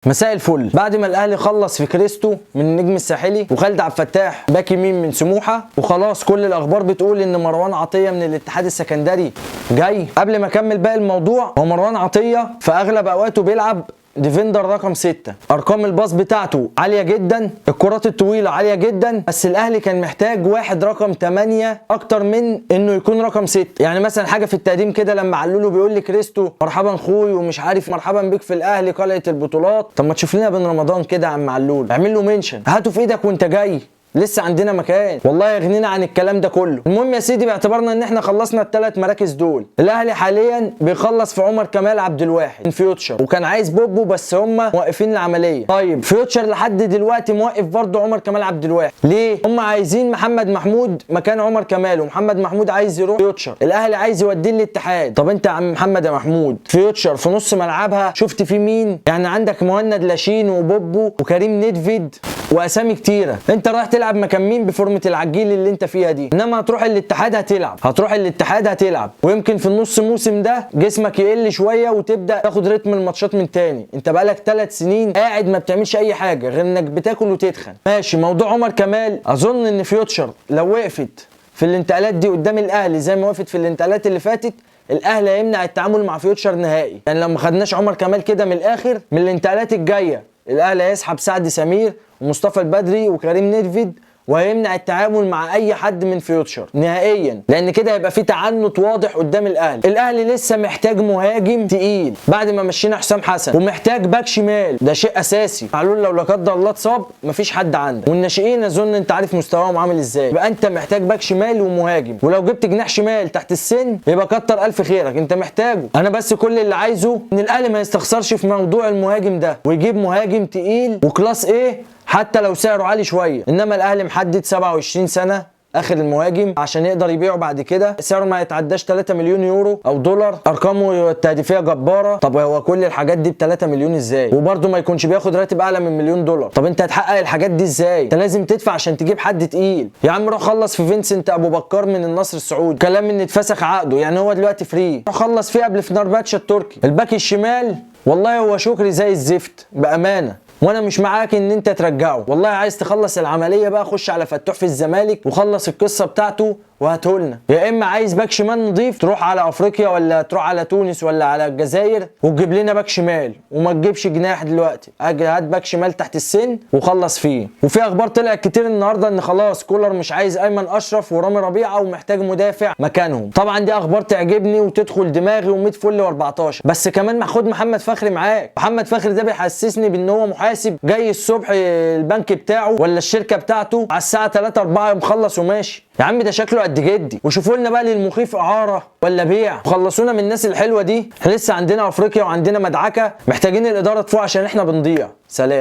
مساء الفل. بعد ما الاهلي خلص في كريستو من النجم الساحلي وخالد عبد الفتاح باك يمين من سموحه وخلاص كل الاخبار بتقول ان مروان عطيه من الاتحاد السكندري جاي، قبل ما اكمل باقي الموضوع، هو مروان عطيه في اغلب اوقاته بيلعب ديفندر رقم 6، ارقام الباص بتاعته عاليه جدا، الكرات الطويله عاليه جدا، بس الاهلي كان محتاج واحد رقم 8 اكتر من انه يكون رقم 6. يعني مثلا حاجه في التقديم كده لما علوله بيقول لي كريستو مرحبا خوي ومش عارف مرحبا بيك في الاهلي قلعه البطولات. طب ما تشوف لنا بن رمضان كده يا عم علول، اعمل له منشن، هاته في ايدك وانت جاي، لسه عندنا مكان، والله يغنينا عن الكلام ده كله. المهم يا سيدي، باعتبارنا ان احنا خلصنا الثلاث مراكز دول، الاهلي حاليا بيخلص في عمر كمال عبد الواحد من فيوتشر، وكان عايز بوبو بس هم موقفين العمليه. طيب فيوتشر لحد دلوقتي موقف برضه عمر كمال عبد الواحد، ليه؟ هم عايزين محمد محمود مكان عمر كمال، ومحمد محمود عايز يروح فيوتشر، الاهلي عايز يوديه الاتحاد. طب انت يا عم محمد يا محمود، فيوتشر في نص ملعبها شفت فيه مين؟ يعني عندك مهند لاشين وبوبو وكريم ندفيد واسامي كتيره، انت رايح تلعب مكان مين بفورمه العجيل اللي انت فيها دي؟ انما هتروح الاتحاد هتلعب ويمكن في النص موسم ده جسمك يقل شويه وتبدا تاخد رتم الماتشات من تاني. انت بقالك 3 سنين قاعد ما بتعملش اي حاجه غير انك بتاكل وتتخن. ماشي، موضوع عمر كمال اظن ان فيوتشر لو وقفت في الانتقالات دي قدام الاهلي زي ما وقفت في الانتقالات اللي فاتت، الاهلي هيمنع التعامل مع فيوتشر نهائي. يعني لو ما خدناش عمر كمال كده من الاخر، من الانتقالات الجايه الاهلي هيسحب سعد سمير ومصطفى البدري وكريم ندفيد، وهيمنع التعامل مع اي حد من فيوتشر نهائيا، لان كده هيبقى في تعنت واضح قدام الاهلي. الاهلي لسه محتاج مهاجم تقيل بعد ما مشينا حسام حسن، ومحتاج باك شمال، ده شيء اساسي. معلول لو لا قدر الله اتصاب مفيش حد عندك، والناشئين اظن انت عارف مستواهم عامل ازاي، يبقى انت محتاج باك شمال ومهاجم، ولو جبت جناح شمال تحت السن يبقى كتر الف خيرك، انت محتاجه. انا بس كل اللي عايزه ان الاهلي ما يستخسرش في موضوع المهاجم ده، ويجيب مهاجم تقيل وكلاس ايه حتى لو سعره عالي شويه. انما الاهلي محدد 27 سنه اخر المهاجم عشان يقدر يبيعه بعد كده، سعره ما يتعداش 3 مليون يورو او دولار، ارقامه التهديفيه جباره. طب هو كل الحاجات دي ب 3 مليون ازاي؟ وبرده ما يكونش بياخد راتب اعلى من مليون دولار. طب انت هتحقق الحاجات دي ازاي؟ انت لازم تدفع عشان تجيب حد تقيل. يا عم روح خلص في فينسنت ابو بكر من النصر السعودي، كلام ان اتفسخ عقده، يعني هو دلوقتي فري، روح خلص فيه قبل فنرباتشا التركي. الباك الشمال والله هو شكري زي الزفت بامانه، وانا مش معاك ان انت ترجعه. والله عايز تخلص العمليه بقى خش على فتوح في الزمالك وخلص القصه بتاعته وهاتهولنا. يا اما عايز باك شمال نضيف تروح على افريقيا ولا تروح على تونس ولا على الجزائر وتجيب لنا باك شمال، وما تجيبش جناح دلوقتي، هات باك شمال تحت السن وخلص فيه. وفي اخبار طلعت كتير النهارده ان خلاص كولر مش عايز ايمن اشرف ورامي ربيعه ومحتاج مدافع مكانهم. طبعا دي اخبار تعجبني وتدخل دماغي و100 فل و14، بس كمان خد محمد فخري معاك. محمد فخري ده بيحسسني بان هو محاسب جاي الصبح البنك بتاعه ولا الشركه بتاعته على الساعه 3 4 مخلص وماشي. يا عم ده شكله قد جدي. وشوفوا لنا بقى للمخيف اعاره ولا بيع، وخلصونا من الناس الحلوه دي. احنا لسه عندنا افريقيا وعندنا مدعكه، محتاجين الاداره تفوق عشان احنا بنضيع. سلام.